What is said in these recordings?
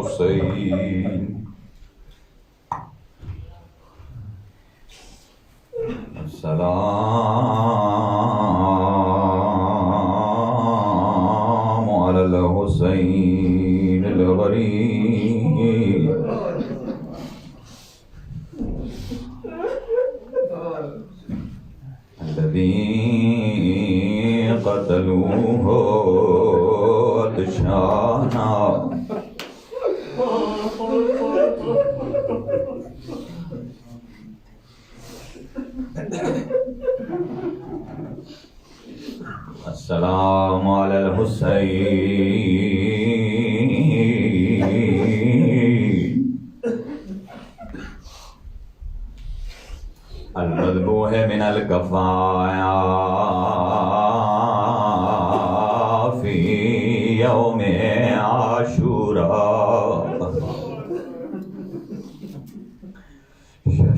الحسين السلام على الحسين الغريب الذي قتلوه عطشانا السلام على الحسين المذبوح من الكفايا في يوم عاشوراء.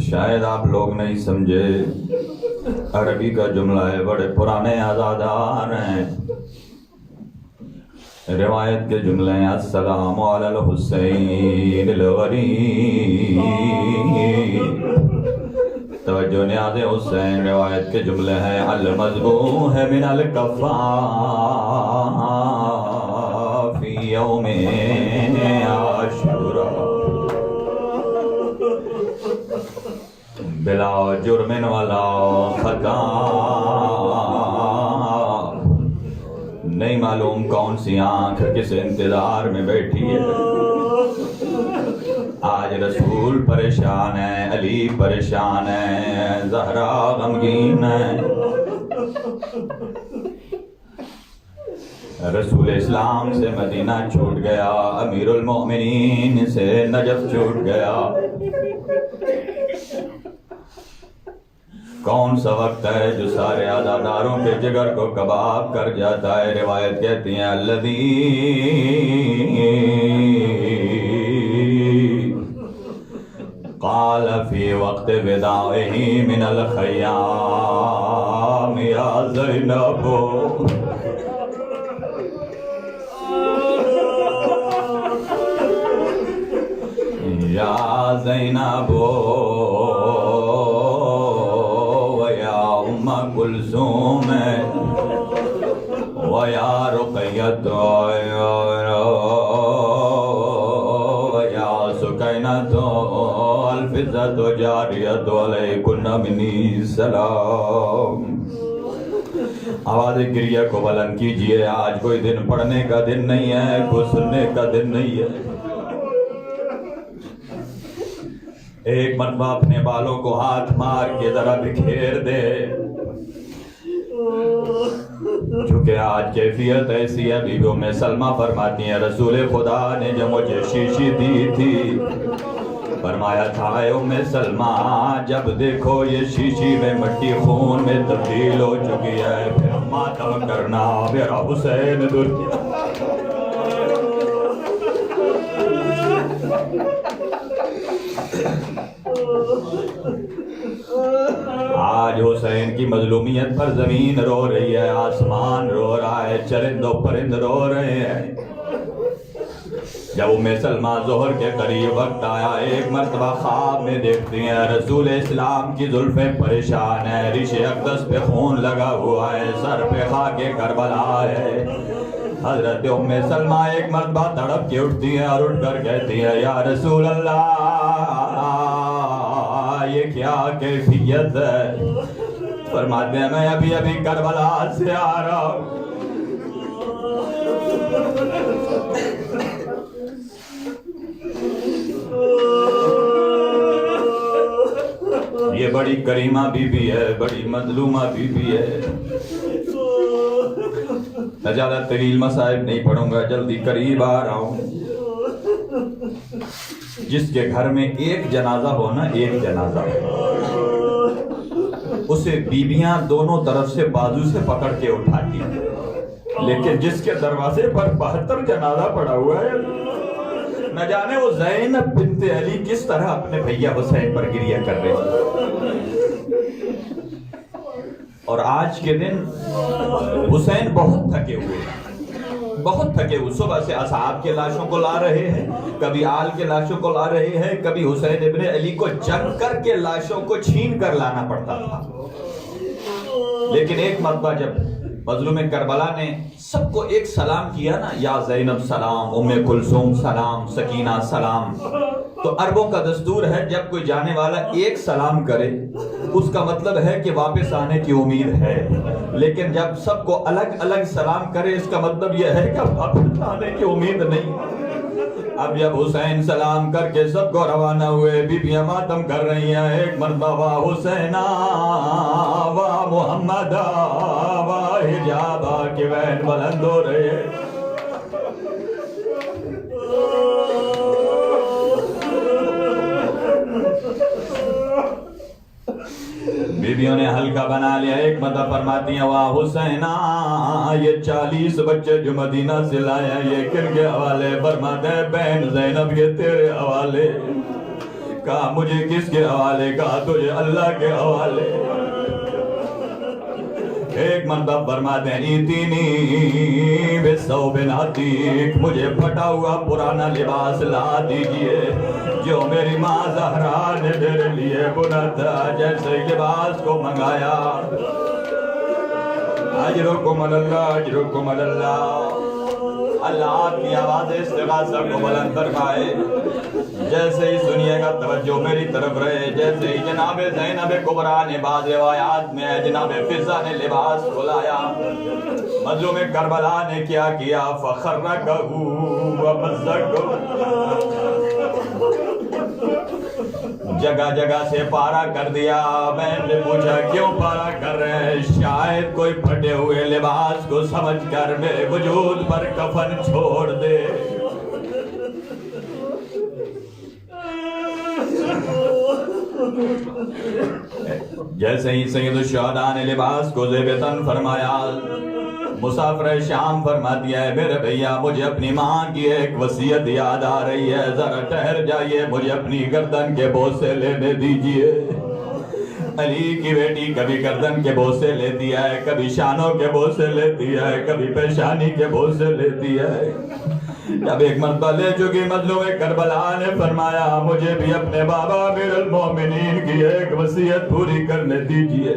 شاید آپ لوگ نہیں سمجھے، عربی کا جملہ ہے، بڑے پرانے آزادار ہیں. روایت کے جملے ہیں السلام علی الحسین الغریب. توجہ نیاز حسین. روایت کے جملے ہیں المذبوح من الکفاء فی یوم عاشوراء بلا جرم ولا خطا. نہیں معلوم کون سی آنکھ کس انتظار میں بیٹھی ہے. آج رسول پریشان ہے، علی پریشان ہے، زہرا غمگین ہے. رسول اسلام سے مدینہ چھوٹ گیا، امیر المؤمنین سے نجف چھوٹ گیا. کون سا وقت ہے جو سارے عزاداروں کے جگر کو کباب کر جاتا ہے. روایت کہتی ہیں الذی قال فی وقت وداعہ من الخیام یا زینب یا زینب کلثوم ویا رقیت ویا سکینت الفزت جاریت علیکن منی سلام. آواز گریہ کو بلند کیجئے. آج کوئی دن پڑھنے کا دن نہیں ہے، کوئی سننے کا دن نہیں ہے. ایک مرتبہ اپنے بالوں کو ہاتھ مار کے ذرا بکھیر دے. چونکہ آج کیفیت ایسی ہے. بی بی ام سلمہ فرماتی ہیں رسول خدا نے جب مجھے شیشی دی تھی فرمایا تھا اے ام سلمہ جب دیکھو یہ شیشی میں مٹی خون میں تبدیل ہو چکی ہے پھر ماتم کرنا میرا حسین دور کیا. آج حسین کی مظلومیت پر زمین رو رہی ہے، آسمان رو رہا ہے، چرند و پرند رو رہے ہیں. جب ام سلمہ ظہر کے قریب وقت آیا، ایک مرتبہ خواب میں دیکھتی ہیں رسول اسلام کی زلفیں پریشان ہیں، ریش اقدس پہ خون لگا ہوا ہے، سر پہ خاک کربلا ہے. حضرت ام سلمہ ایک مرتبہ تڑپ کے اٹھتی ہیں اور اٹھ کر کہتی ہیں یا رسول اللہ یہ کیا کیفیت ہے؟ فرماتے ہیں میں ابھی ابھی کربلا سے آ رہا ہوں. یہ بڑی کریمہ بی بی ہے، بڑی مظلومہ بی بی ہے. میں زیادہ طویل مصائب نہیں پڑھوں گا، جلدی قریب آ رہا ہوں. جس کے گھر میں ایک جنازہ ہو نا، ایک جنازہ اسے بیویاں دونوں طرف سے بازو سے پکڑ کے اٹھاتی ہیں، لیکن جس کے دروازے پر 72 جنازہ پڑا ہوا ہے نہ جانے وہ زینب بنت علی کس طرح اپنے بھیا حسین پر گریہ کر رہے ہیں. اور آج کے دن حسین بہت تھکے ہوئے ہیں، بہت تھکے ہوئے، صبح سے اصحاب کے لاشوں کو لا رہے ہیں، کبھی آل کے لاشوں کو لا رہے ہیں، کبھی حسین ابن علی کو جنگ کر کے لاشوں کو چھین کر لانا پڑتا تھا۔ لیکن ایک مرتبہ جب مظلوم کربلا نے سب کو ایک سلام کیا نا، یا زینب سلام، ام کلثوم سلام، سکینہ سلام، تو عربوں کا دستور ہے جب کوئی جانے والا ایک سلام کرے اس کا مطلب ہے کہ واپس آنے کی امید ہے، لیکن جب سب کو الگ الگ سلام کرے اس کا مطلب یہ ہے کہ واپس آنے کی امید نہیں۔ اب جب حسین سلام کر کے سب کو روانہ ہوئے، بیبیاں ماتم کر رہی ہیں، ایک مرتبہ واہ حسینہ واہ محمد واہ حجابہ کے بین بلند ہو رہے ہیں۔ بیبیوں نے ہلکا بنا لیا، ایک مرتبہ فرماتی ہیں واہ حسینہ یہ 40 بچے جو مدینہ سے لایا یہ کن کے حوالے؟ فرماتے ہیں بہن زینب یہ تیرے حوالے۔ کہا مجھے کس کے حوالے؟ کہا تجھے اللہ کے حوالے۔ ایک مرتبہ فرماتے ہیں ایتینی بثوب عتیق، مجھے پھٹا ہوا پرانا لباس لا دیجئے جو میری ماں زہرا نے میرے لیے بنا تھا، جیسے لباس کو منگایا۔ اجرکم اللہ اجرکم اللہ۔ اللہ آپ کی آواز استغاثہ کو بلند فرمائے۔ جیسے ہی سنیے گا توجہ میری طرف رہے، جیسے ہی جناب زینب کبریٰ نے بعض روایات میں جناب فضہ نے لباس کھلایا، مظلوم کربلا نے کیا کیا؟ فخرکہ ومزقہ، جگہ جگہ سے پارا کر دیا۔ میں نے پوچھا کیوں پارا کر رہے ہیں؟ شاید کوئی پھٹے ہوئے لباس کو سمجھ کر میرے وجود پر کفن چھوڑ دے۔ جیسے ہی سید الشہداء نے لباس کو زیب تن فرمایا، مسافر شام فرماتی ہے میرے بھیا مجھے اپنی ماں کی ایک وصیت یاد آ رہی ہے، ذرا ٹھہر جائیے، مجھے اپنی گردن کے بوسے لینے دیجئے۔ علی کی بیٹی کبھی گردن کے بوسے لیتی ہے، کبھی شانوں کے بوسے لیتی ہے، کبھی پیشانی کے بوسے لیتی ہے۔ جب ایک مرتبہ لے چکی مظلوم کربلا نے فرمایا مجھے بھی اپنے بابا امیر المومنین کی ایک وصیت پوری کرنے دیجئے۔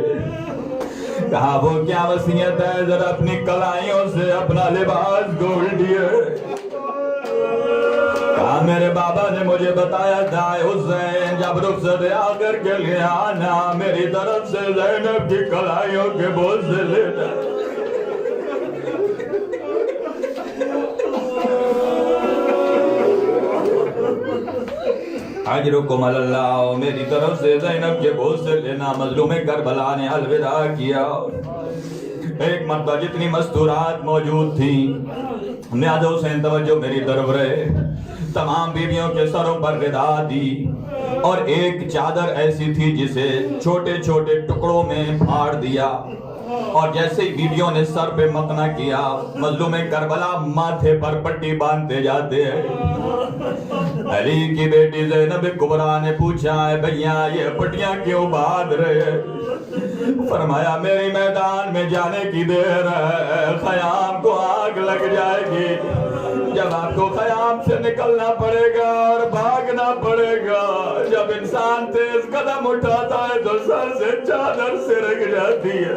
کہا وہ کیا وصیت ہے؟ ذرا اپنی کلائیوں سے اپنا لباس کھول دیے۔ کہا میرے بابا نے مجھے بتایا تھا حسین جب رخصت آخر کے لیے آنا میری طرف سے زینب کی کلائیوں کے بوجھ سے لینا۔ اجرکم اللہ، میری طرف سے زینب کے بوجھ سے لینا۔ مظلوم کربلا نے الوداع کیا۔ ایک مرتبہ جتنی مستورات موجود تھیں، نیاز حسین توجہ میری طرف رہے، تمام بیویوں کے سروں پر ردا دی، اور ایک چادر ایسی تھی جسے چھوٹے چھوٹے ٹکڑوں میں پھاڑ دیا، اور جیسے ہی بیویوں نے سر پہ مقنا کیا مظلوم کربلا ماتھے پر پٹی باندھتے جاتے ہیں۔ علی کی بیٹی زینب کبریٰ نے پوچھا ہے بھیا یہ پٹیاں کیوں باندھ رہے؟ فرمایا میری میدان میں جانے کی دیر ہے، خیام کو آگ لگ جائے گی، جب آپ کو خیام سے نکلنا پڑے گا اور بھاگنا پڑے گا، جب انسان تیز قدم اٹھاتا ہے تو سر سے چادر سرک جاتی ہے۔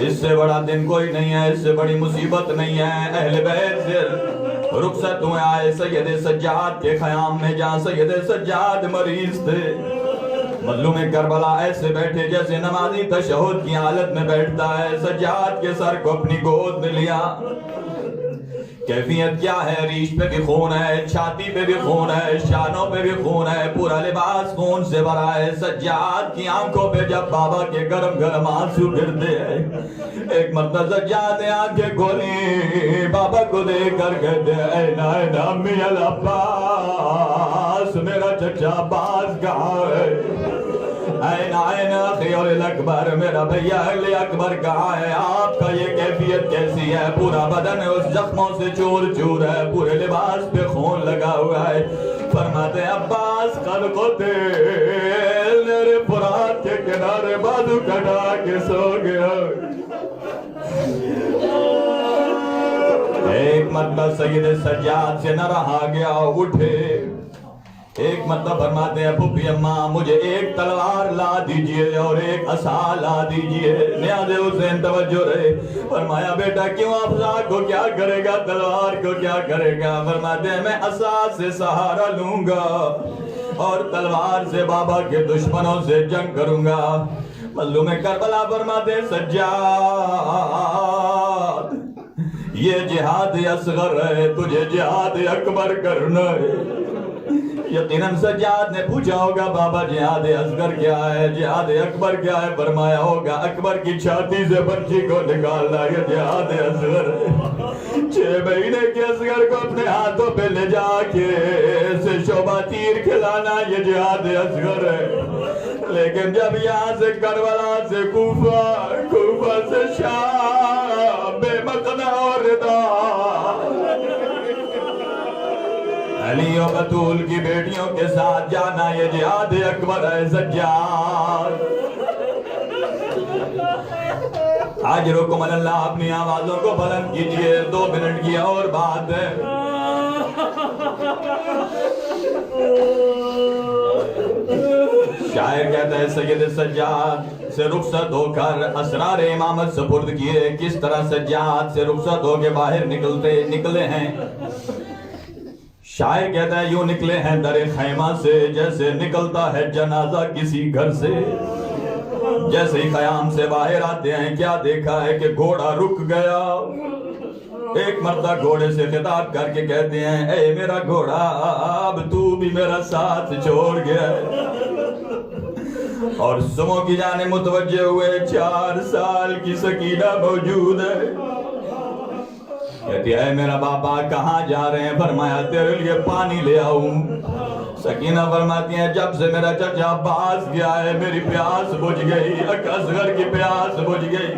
اس سے بڑا دن کوئی نہیں ہے، اس سے بڑی مصیبت نہیں ہے۔ اہل بیت سے رخصت ہوئے آئے سید سجاد کے خیام میں جہاں سید سجاد مریض تھے۔ مظلوم کربلا ایسے بیٹھے جیسے نمازی تشہد کی حالت میں بیٹھتا ہے، سجاد کے سر کو اپنی گود میں لیا۔ کیفیت کیا ہے؟ ریش پہ بھی خون ہے، چھاتی پہ بھی خون ہے، شانوں پہ بھی خون ہے، پورا لباس خون سے بھرا ہے۔ سجاد کی آنکھوں پہ جب بابا کے گرم گرم آنسو گرتے ہیں، ایک مرتبہ سجاد نے آنکھیں کھولی، بابا کو دیکھ کر کہتے ہیں اینا اینا امی العباس، میرا چچا عباس کہاں ہے؟ اینا اینا خیال الاکبر، میرا بھیا علی اکبر کہاں ہے؟ آپ کا یہ کیفیت کیسی ہے؟ پورا بدن اس زخموں سے چور چور ہے، پورے لباس پہ خون لگا ہوا ہے۔ فرماتے ہیں عباس قد قتل میرے فرات کے کنارے بازو کٹا کے سو گیا۔ ایک مرتبہ سید سجاد سے نہ رہا گیا، اٹھے۔ ایک مرتبہ فرماتے ہیں پھوپھی اماں مجھے ایک تلوار لا دیجئے اور ایک عصا لا دیجئے۔ نیاز حسین توجہ رہے، فرمایا بیٹا کیوں افزا کو کیا کرے گا، تلوار کو کیا کرے گا؟ فرماتے ہیں میں عصا سے سہارا لوں گا اور تلوار سے بابا کے دشمنوں سے جنگ کروں گا۔ مظلوم کربلا فرماتے ہیں سجاد یہ جہاد اصغر ہے، تجھے جہاد اکبر کرنا ہے۔ یقیناً سجاد نے پوچھا ہوگا بابا جہاد اصغر کیا ہے، جہاد اکبر کیا ہے؟ فرمایا ہوگا اکبر کی چھاتی سے برچی کو نکالنا یہ جہاد اصغر ہے۔ 6 مہینے کے اصغر کو اپنے ہاتھوں پہ لے جا کے اسے شعبہ تیر کھلانا یہ جہاد اصغر ہے۔ لیکن جب یہاں سے کربلا سے کوفہ سے شام بے مقنع اور ردا علی و بطول کی بیٹیوں کے ساتھ جانا یہ جہاد اکبر ہے سجاد۔ آجرکم اللہ اپنی آوازوں کو بلند کیجئے، 2 منٹ کی اور بات ہے۔ شاعر کہتا ہے سید سجاد سے رخصت ہو کر اسرار امامت سپرد کیے، کس طرح سجاد سے رخصت ہو کے باہر نکلے ہیں۔ شاعر کہتا ہے یوں نکلے ہیں در خیمہ سے جیسے نکلتا ہے جنازہ کسی گھر سے۔ جیسے ہی خیام سے باہر آتے ہیں کیا دیکھا ہے کہ گھوڑا رک گیا۔ ایک مرتبہ گھوڑے سے خطاب کر کے کہتے ہیں اے میرا گھوڑا اب تو بھی میرا ساتھ چھوڑ گیا ہے۔ اور سمو کی جانب متوجہ ہوئے، 4 سال کی سکینہ موجود ہے۔ کہتی ہے میرا بابا کہاں جا رہے ہیں؟ فرمایا تیرے لیے پانی لے آؤں۔ سکینہ فرماتی ہیں جب سے میرا چچا عباس گیا ہے میری پیاس بجھ گئی، اصغر کی پیاس بجھ گئی۔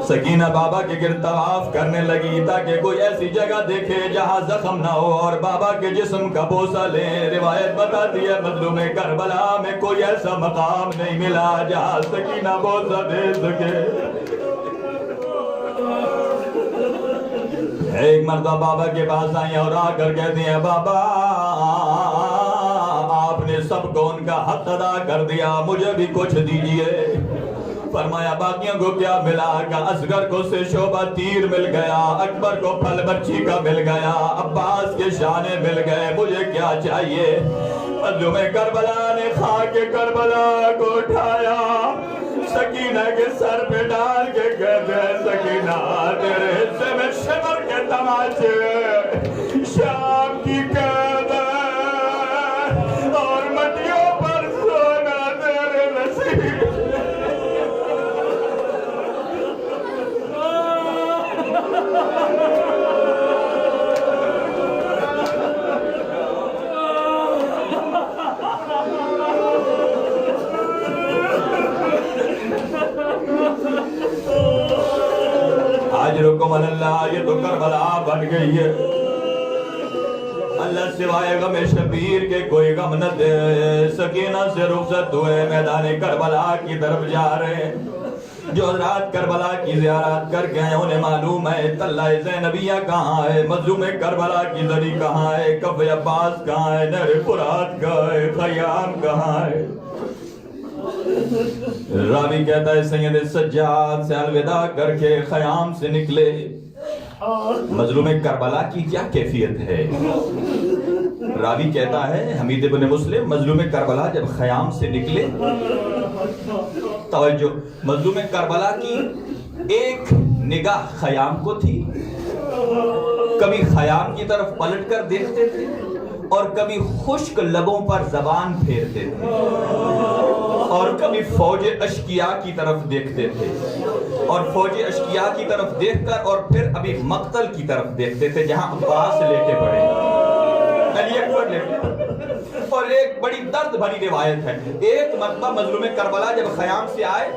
سکینہ بابا کے گرد طواف کرنے لگی تاکہ کوئی ایسی جگہ دیکھے جہاں زخم نہ ہو اور بابا کے جسم کا بوسہ لیں۔ روایت بتاتی ہے مظلوم کربلا میں کوئی ایسا مقام نہیں ملا جہاں سکینہ بوسہ دے سکے۔ ایک مرتبہ بابا کے پاس آئی اور آ کر کہتی ہیں بابا آپ نے سب کو ان کا حق ادا کر دیا، مجھے بھی کچھ دیجئے۔ فرمایا باقیوں کو کیا ملا؟ کہ اصغر کو سے شعبہ تیر مل گیا، اکبر کو پھل برچی کا مل گیا، عباس کے شانے مل گئے، مجھے کیا چاہیے؟ مظلوم کربلا نے خاک کربلا کو اٹھایا، سکینہ کے سر پہ ڈال کے کہتے ہیں سکینہ تیرے حصے میں شمر کے تماچے، شام کی قید اور مٹیوں پر سونا تیرے نصیب۔ آجرکم اللہ یہ تو کربلا بن گئی ہے۔ اللہ سوائے غم شبیر کے کوئی غم نہ دے۔ سکینہ سے رخصت ہوئے میدان کربلا کی طرف جا رہے ہیں۔ جو حضرات کربلا کی زیارت کر گئے انہیں معلوم ہے تلہ زینبیہ کہاں ہے، مظلوم کربلا کی زری کہاں ہے، کف عباس کہاں ہے، نہر فرات کہاں ہے، خیام کہاں ہے۔ راوی کہتا ہے سید سجاد سے الوداع کر کے خیام سے نکلے۔ مظلوم کربلا کی کیا کیفیت ہے؟ راوی کہتا ہے حمید بن مسلم مظلوم کربلا جب خیام سے نکلے، توجہ، مظلوم کربلا کی ایک نگاہ خیام کو تھی، کبھی خیام کی طرف پلٹ کر دیکھتے تھے اور کبھی خشک لبوں پر زبان پھیرتے تھے اور کبھی فوج اشکیاء کی طرف دیکھتے تھے اور فوج اشکیاء کی طرف دیکھ کر اور پھر ابھی مقتل کی طرف دیکھتے تھے جہاں عباس لیٹے پڑے، علی اکبر لیٹے۔ اور ایک بڑی درد بھری روایت ہے، ایک مرتبہ مظلوم کربلا جب خیام سے آئے،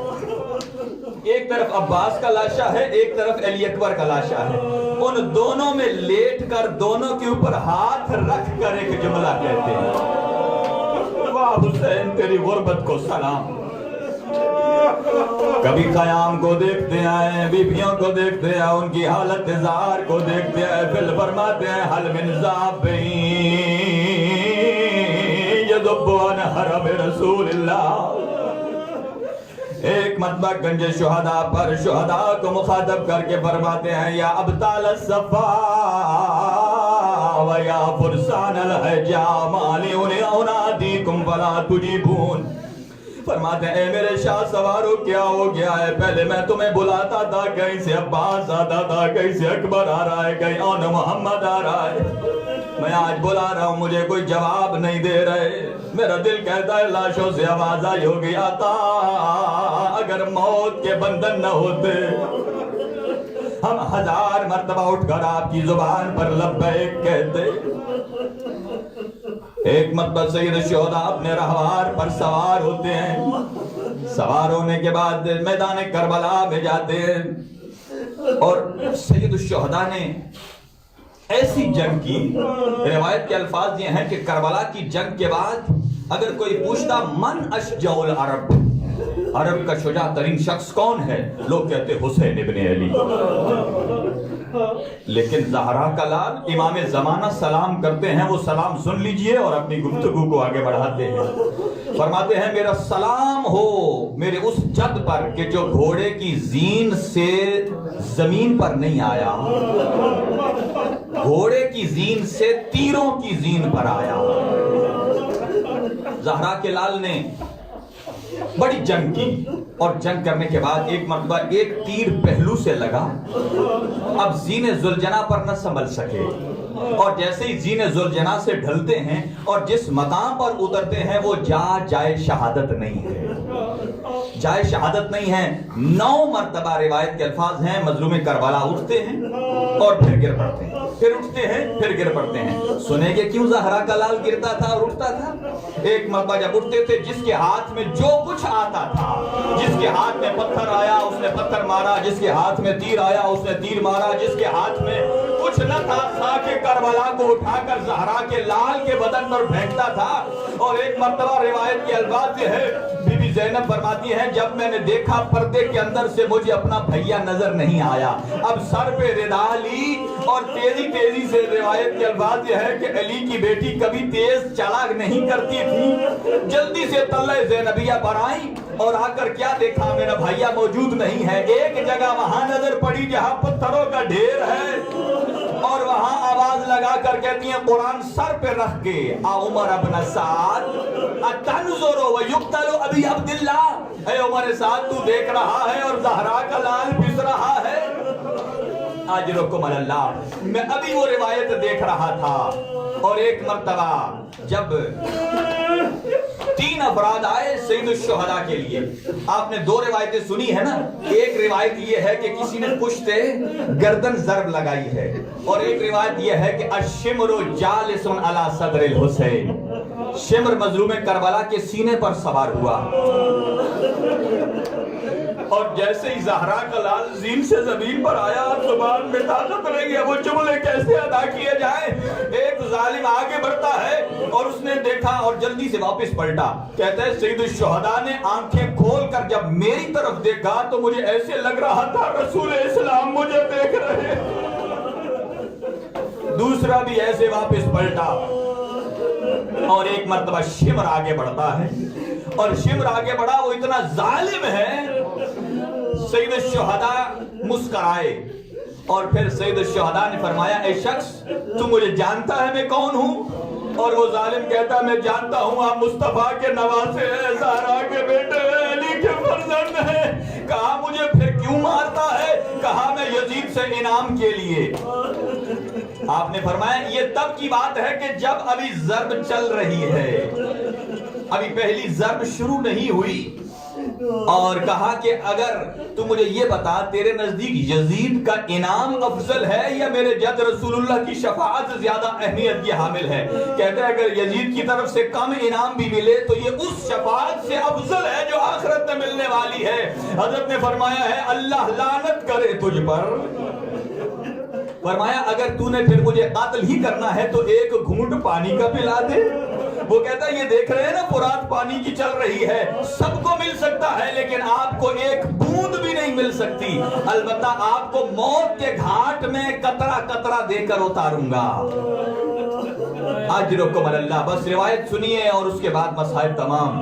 ایک طرف عباس کا لاشا ہے، ایک طرف علی اکبر کا لاشا ہے، ان دونوں میں لیٹ کر دونوں کے اوپر ہاتھ رکھ کر ایک جملہ کہتے ہیں، حسین تیری غربت کو سلام. کبھی قیام کو دیکھتے ہیں, بیبیوں کو دیکھتے ہیں, ان کی حالت زار کو دیکھتے ہیں, پھر فرماتے ہیں حل من ذابین یدب عن حرم رسول اللہ. ایک مرتبہ گنج شہداء پر شہداء کو مخاطب کر کے فرماتے ہیں یا ابطال الصفا و یا فرسان الحجا مالی انادیکم فلا تجیبون. فرماتے ہیں اے میرے شاہ سوارو کیا ہو گیا ہے؟ پہلے میں تمہیں بلاتا تھا, کہیں سے عباس آتا تھا, کہیں سے اکبر آ رہا ہے, کہیں اون محمد آ رہا ہے. میں آج بلا رہا ہوں, مجھے کوئی جواب نہیں دے رہے. میرا دل کہتا ہے لاشوں سے آواز آئی ہوگی آقا اگر موت کے بندھن نہ ہوتے ہم 1000 مرتبہ اٹھ کر آپ کی زبان پر لبیک کہتے. ایک مرتبہ سید الشہداء اپنے رہوار پر سوار ہوتے ہیں. سوار ہونے کے بعد میدان کربلا میں جاتے ہیں, اور سید الشہداء نے ایسی جنگ کی. روایت کے الفاظ یہ ہیں کہ کربلا کی جنگ کے بعد اگر کوئی پوچھتا من اشجع العرب, عرب کا شجاع ترین شخص کون ہے, لوگ کہتے حسین ابن علی. لیکن زہرا کا لال امام زمانہ سلام کرتے ہیں, وہ سلام سن لیجئے اور اپنی گفتگو کو آگے بڑھاتے ہیں. فرماتے ہیں میرا سلام ہو میرے اس جد پر کہ جو گھوڑے کی زین سے زمین پر نہیں آیا, گھوڑے کی زین سے تیروں کی زین پر آیا. زہرا کے لال نے بڑی جنگ کی, اور جنگ کرنے کے بعد ایک مرتبہ ایک تیر پہلو سے لگا. اب زین ذوالجناح پر نہ سنبھل سکے, اور جیسے ہی زین ذوالجناح سے ڈھلتے ہیں اور جس مقام پر اترتے ہیں وہ جائے شہادت نہیں ہے, جائے شہادت نہیں ہے. 9 مرتبہ روایت کے الفاظ ہیں مظلوم کربلا اٹھتے ہیں اور پھر گر پڑتے ہیں, پھر اٹھتے ہیں پھر گر پڑتے ہیں. سنیں گے کیوں زہرا کا لال گرتا تھا اور اٹھتا تھا؟ ایک مرتبہ جب اٹھتے تھے جس کے ہاتھ میں جو کچھ آتا تھا, جس کے ہاتھ میں پتھر آیا اس نے پتھر مارا, جس کے ہاتھ میں تیر آیا اس نے تیر مارا, جس کے ہاتھ میں کچھ نہ تھا خاک کربلا کو اٹھا کر زہرا کے لال کے بدن پر پھینکتا تھا. اور ایک مرتبہ روایت کے الفاظ یہ ہے, بی بی زینب فرماتی ہے جب میں نے دیکھا پردے کے اندر سے مجھے اپنا بھیا نظر نہیں آیا, اب سر پہ ردا لی اور تیزی تیزی سے. روایت کے الفاظ یہ ہے کہ علی کی بیٹی کبھی تیز چالاک نہیں کرتی تھی, جلدی سے تلے زینبیہ پر آئی اور آ کر کیا دیکھا میرا بھیا موجود نہیں ہے. ایک جگہ وہاں نظر پڑی جہاں پتھروں کا ڈھیر ہے, اور وہاں آواز لگا کر کہتی ہیں قرآن سر پہ رکھ کے عمر ابن سعد اتنظر ویقتل ابی عبداللہ, اے عمر سعد تو دیکھ رہا ہے اور زہرا کا لال پس رہا ہے. اجرکم اللہ. میں ابھی وہ روایت دیکھ رہا تھا, اور ایک مرتبہ جب 3 افراد آئے سید الشہداء کے لیے, آپ نے 2 روایتیں سنی ہے نا. ایک روایت یہ ہے کہ کسی نے پشت گردن ضرب لگائی ہے, اور ایک روایت یہ ہے کہ الشمر جالس علی صدر الحسین, شمر مظلوم کربلا کے سینے پر سوار ہوا. اور جیسے ہی زہرا کا لال زین سے زمین پر آیا, زبان میں طاقت رہ گیا, وہ جملے کیسے ادا کیے جائیں. ایک ظالم آگے بڑھتا ہے اور اس نے دیکھا اور جلدی سے واپس پلٹا. کہتا ہے سید الشہداء نے آنکھیں کھول کر جب میری طرف دیکھا تو مجھے ایسے لگ رہا تھا رسول اسلام مجھے دیکھ رہے. دوسرا بھی ایسے واپس پلٹا, اور ایک مرتبہ شمر آگے بڑھتا ہے, اور شمر آگے بڑھا, وہ اتنا ظالم ہے. سید الشہداء مسکرائے, اور پھر سید الشہداء نے فرمایا اے شخص تو مجھے جانتا ہے میں کون ہوں؟ اور وہ ظالم کہتا میں جانتا ہوں آپ مصطفیٰ کے نواسے ہیں, زہرا کے بیٹے ہیں, علی کے فرزند ہیں. کہا مجھے پھر کیوں مارتا ہے؟ کہا میں یزید سے انعام کے لیے. آپ نے فرمایا یہ تب کی بات ہے کہ جب ابھی ضرب چل رہی ہے, ابھی پہلی ضرب شروع نہیں ہوئی. اور کہا کہ اگر تو مجھے یہ بتا تیرے نزدیک یزید کا انعام افضل ہے یا میرے جد رسول اللہ کی شفاعت زیادہ اہمیت کی حامل ہے؟ کہتا ہے اگر یزید کی طرف سے کم انعام بھی ملے تو یہ اس شفاعت سے افضل ہے جو آخرت میں ملنے والی ہے. حضرت نے فرمایا ہے اللہ لعنت کرے تجھ پر. فرمایا اگر تو نے پھر مجھے قاتل ہی کرنا ہے تو ایک گھونٹ پانی کا پلا دے. وہ کہتا ہے یہ دیکھ رہے ہیں نا فرات پانی کی چل رہی ہے، سب کو مل سکتا ہے لیکن آپ کو ایک بوند بھی نہیں مل سکتی، البتہ آپ کو موت کے گھاٹ میں قطرہ قطرہ دے کر اتاروں گا۔ اجرکم اللہ۔ بس روایت سنیے اور اس کے بعد مسائل تمام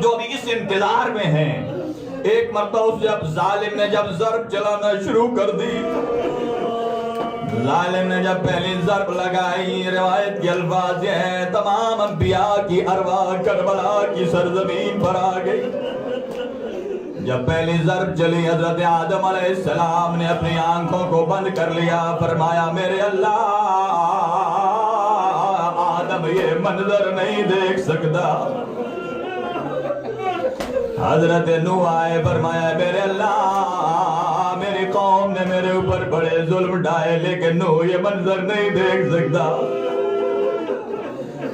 جو ابھی اس انتظار میں ہیں۔ ایک مرتبہ اس جب ظالم نے جب ضرب چلانا شروع کر دی، ظالم نے جب پہلی ضرب لگائی، روایت کے الفاظ یہ ہے تمام انبیاء کی ارواح کربلا کی سرزمین پر آ گئی۔ جب پہلی ضرب چلی حضرت آدم علیہ السلام نے اپنی آنکھوں کو بند کر لیا، فرمایا میرے اللہ آدم یہ منظر نہیں دیکھ سکتا۔ حضرت نوح آئے، فرمایا میرے اللہ میری قوم نے میرے اوپر بڑے ظلم ڈھائے لیکن نوح یہ منظر نہیں دیکھ سکتا۔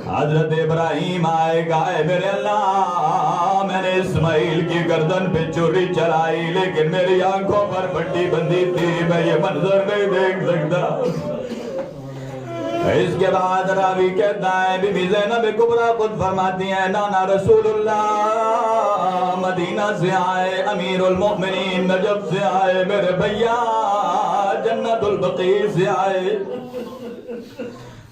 حضرت ابراہیم آئے، کہا میرے اللہ میں نے اسماعیل کی گردن پہ چوری چلائی لیکن میری آنکھوں پر پٹی بندھی تھی، میں یہ منظر نہیں دیکھ سکتا۔ اس کے بعد راوی کہتا ہے بی بی زینب کبریٰ خود فرماتی ہیں نانا رسول اللہ مدینہ سے آئے، امیر المؤمنین نجف سے آئے، میرے بھیا جنت البقیع سے آئے۔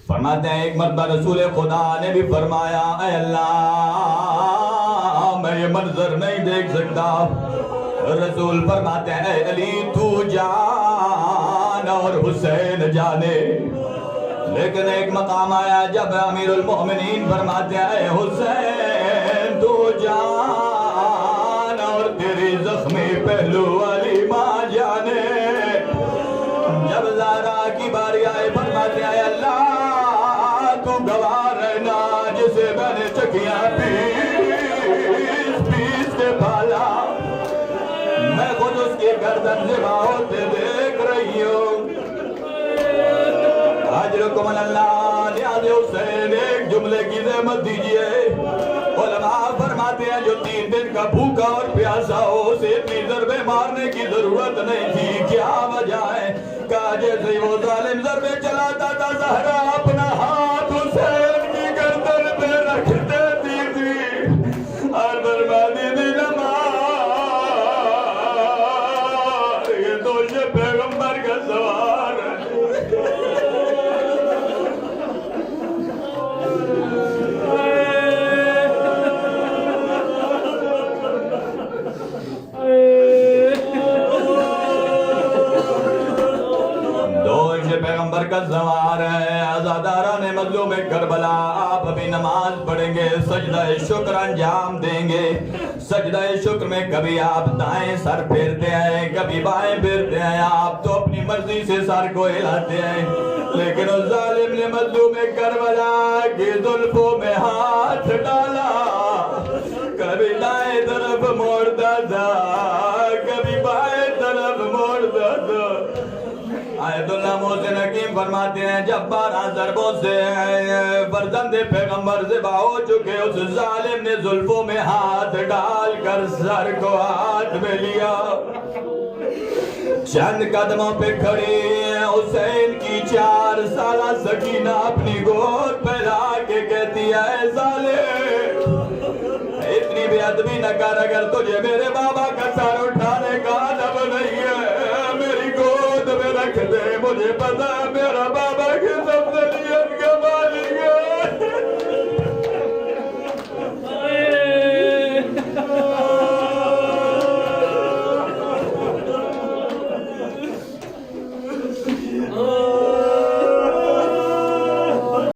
فرماتے ہیں ایک مرتبہ رسول خدا نے بھی فرمایا اے اللہ میں یہ منظر نہیں دیکھ سکتا۔ رسول فرماتے ہیں اے علی تو جان اور حسین جانے۔ لیکن ایک مقام آیا جب امیر المؤمنین فرماتے ہیں اے حسین تو جان اور تیری زخمی پہلو والی ماں جانے۔ جب زہرا کی باری آئے فرماتے ہیں اے اللہ تو گواہ رہنا جسے میں نے چکیاں پیس کے پالا، میں خود اس کی گردن ذبح ہوتے دیکھ رہی ہوں۔ اجرکم اللہ۔ نیاز حسین ایک جملے کی نعمت دیجئے۔ علماء فرماتے ہیں جو 3 دن کا بھوکا اور پیاسا ہو اسے اتنی ضربے مارنے کی ضرورت نہیں تھی، کیا وجہ ہے؟ کہا جیسے وہ ظالم ضربے چلاتا تھا زہرا اپنا ہاتھ حسین کی گردن پہ رکھ دیتی تھی اور بربادی دی نماز۔ یہ تو یہ پیغمبر کا سوار ہے۔ پیغمبر کا سوار ہے۔ آزاداران مظلوم کربلا آپ ابھی نماز پڑھیں گے، سجدہ شکر انجام دیں گے۔ سجدہ شکر میں کبھی آپ دائیں سر پھیرتے ہیں کبھی بائیں پھیرتے ہیں، آپ تو اپنی مرضی سے سر کو ہلاتے ہیں، لیکن اس ظالم نے مظلوم کربلا کی زلفوں میں ہاتھ ڈالا، کبھی دائیں طرف موڑتا تھا کبھی بائیں طرف موڑتا تھا۔ آیت اللہ محسن حکیم فرماتے ہیں جب 12 ضربوں سے فرزند پیغمبر ذبح ہو چکے اس ظالم نے زلفوں میں ہاتھ ڈال کر سر کو ہاتھ میں لیا، چند قدموں پہ کھڑی حسین کی 4 سالہ سکینہ اپنی گود پہ لا کے کہتی ہے ظالم اتنی بے ادبی نہ کر، اگر تجھے میرے بابا کا سر اٹھانے کا ادب نہیں ہے میری گود میں رکھ دے، مجھے پتا میرا بابا